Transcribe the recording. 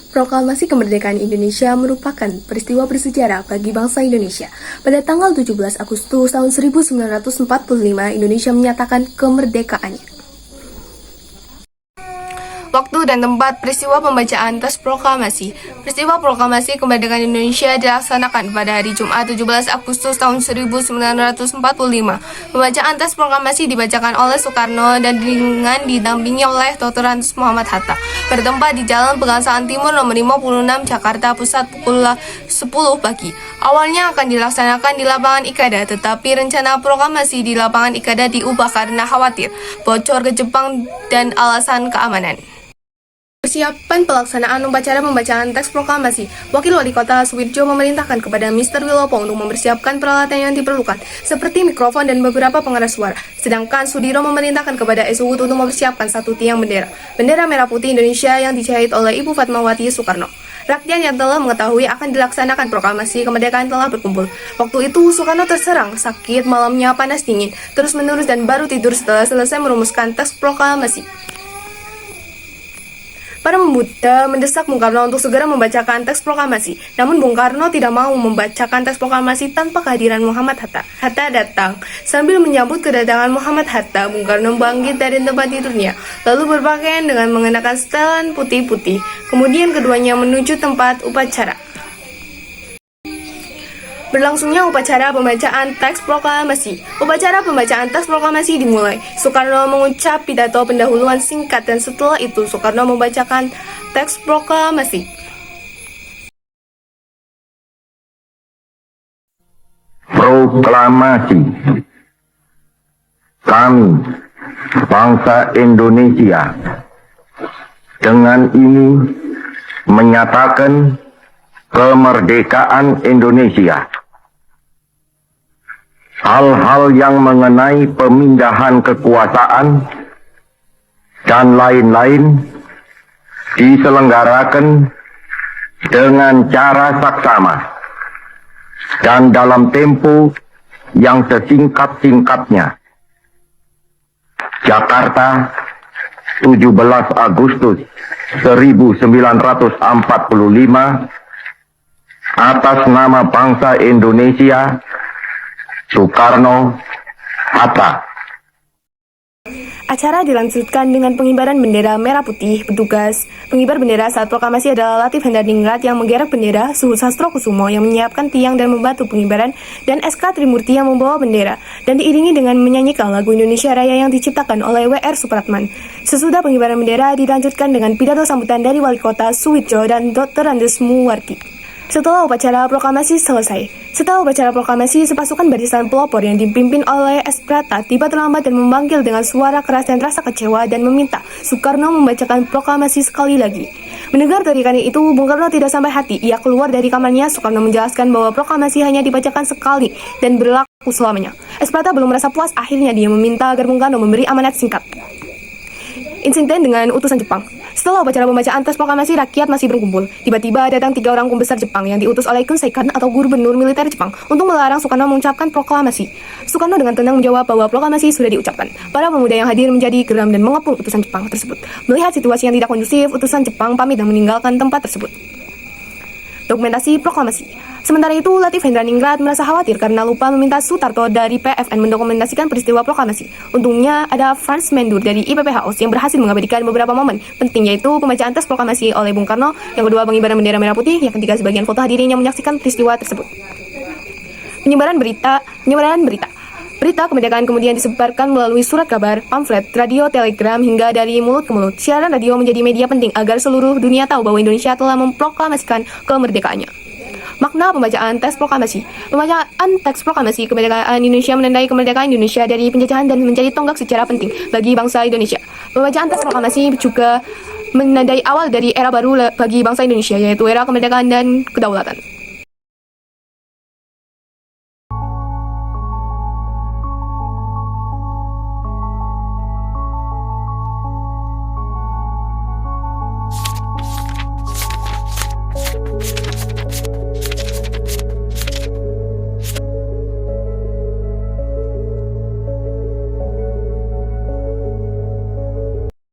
Proklamasi kemerdekaan Indonesia merupakan peristiwa bersejarah bagi bangsa Indonesia. Pada tanggal 17 Agustus tahun 1945, Indonesia menyatakan kemerdekaannya. Waktu dan tempat peristiwa pembacaan teks proklamasi. Peristiwa proklamasi kemerdekaan Indonesia dilaksanakan pada hari Jumat 17 Agustus tahun 1945. Pembacaan teks proklamasi dibacakan oleh Soekarno dan dengan didampingi oleh Dr. Andes Muhammad Hatta. Bertempat di Jalan Pegangsaan Timur nomor 56 Jakarta Pusat pukul 10 pagi. Awalnya akan dilaksanakan di lapangan Ikada, tetapi rencana proklamasi di lapangan Ikada diubah karena khawatir bocor ke Jepang dan alasan keamanan. Persiapan pelaksanaan upacara pembacaan teks proklamasi. Wakil Wali Kota Suwidjo memerintahkan kepada Mr. Wilopo untuk mempersiapkan peralatan yang diperlukan, seperti mikrofon dan beberapa pengeras suara. Sedangkan Sudiro memerintahkan kepada Eswut untuk mempersiapkan satu tiang bendera. Bendera merah putih Indonesia yang dijahit oleh Ibu Fatmawati Soekarno. Rakyat yang telah mengetahui akan dilaksanakan proklamasi kemerdekaan telah berkumpul. Waktu itu Soekarno terserang sakit, malamnya panas dingin, terus-menerus dan baru tidur setelah selesai merumuskan teks proklamasi. Para pemuda mendesak Bung Karno untuk segera membacakan teks proklamasi. Namun Bung Karno tidak mau membacakan teks proklamasi tanpa kehadiran Muhammad Hatta. Hatta datang. Sambil menyambut kedatangan Muhammad Hatta, Bung Karno bangkit dari tempat tidurnya, lalu berpakaian dengan mengenakan setelan putih-putih. Kemudian keduanya menuju tempat upacara. Berlangsungnya upacara pembacaan teks proklamasi. Upacara pembacaan teks proklamasi dimulai. Soekarno mengucap pidato pendahuluan singkat dan setelah itu Soekarno membacakan teks proklamasi. Proklamasi. Kami, bangsa Indonesia, dengan ini menyatakan kemerdekaan Indonesia. Hal-hal yang mengenai pemindahan kekuasaan dan lain-lain diselenggarakan dengan cara saksama dan dalam tempo yang sesingkat-singkatnya. Jakarta, 17 Agustus 1945, atas nama bangsa Indonesia, Soekarno Hatta. Acara dilanjutkan dengan pengibaran bendera merah putih. Petugas pengibar bendera saat proklamasi adalah Latif Henderningrat yang menggerek bendera, Suhut Sastrokusumo yang menyiapkan tiang dan membantu pengibaran, dan SK Trimurti yang membawa bendera, dan diiringi dengan menyanyikan lagu Indonesia Raya yang diciptakan oleh W.R. Supratman. Sesudah pengibaran bendera dilanjutkan dengan pidato sambutan dari Wali Kota Suwidjo dan Dr. Andes Muwardi. Setelah upacara proklamasi selesai, sepasukan barisan pelopor yang dipimpin oleh S. Prata tiba terlambat dan memanggil dengan suara keras dan rasa kecewa dan meminta Soekarno membacakan proklamasi sekali lagi. Mendengar teriakan itu, Bung Karno tidak sampai hati. Ia keluar dari kamarnya. Soekarno menjelaskan bahwa proklamasi hanya dibacakan sekali dan berlaku selamanya. S. Prata belum merasa puas. Akhirnya dia meminta agar Bung Karno memberi amanat singkat. Insiden dengan utusan Jepang. Setelah upacara pembacaan teks proklamasi, rakyat masih berkumpul. Tiba-tiba datang 3 orang pembesar Jepang yang diutus oleh Kun Seikan atau gubernur militer Jepang untuk melarang Soekarno mengucapkan proklamasi. Soekarno dengan tenang menjawab bahwa proklamasi sudah diucapkan. Para pemuda yang hadir menjadi geram dan mengepung utusan Jepang tersebut. Melihat situasi yang tidak kondusif, utusan Jepang pamit dan meninggalkan tempat tersebut. Dokumentasi proklamasi. Sementara itu, Latif Henderningrat merasa khawatir karena lupa meminta Sutarto dari PFN mendokumentasikan peristiwa proklamasi. Untungnya ada Franz Mendur dari IPPH OS yang berhasil mengabadikan beberapa momen penting, yaitu pembacaan teks proklamasi oleh Bung Karno, yang kedua pengibaran bendera merah putih, yang ketiga sebagian foto hadirin yang menyaksikan peristiwa tersebut. Penyebaran berita. Berita kemerdekaan kemudian disebarkan melalui surat kabar, pamflet, radio, telegram, hingga dari mulut ke mulut. Siaran radio menjadi media penting agar seluruh dunia tahu bahwa Indonesia telah memproklamasikan kemerdekaannya. Makna pembacaan teks proklamasi. Pembacaan teks proklamasi kemerdekaan Indonesia menandai kemerdekaan Indonesia dari penjajahan dan menjadi tonggak sejarah penting bagi bangsa Indonesia. Pembacaan teks proklamasi juga menandai awal dari era baru bagi bangsa Indonesia, yaitu era kemerdekaan dan kedaulatan.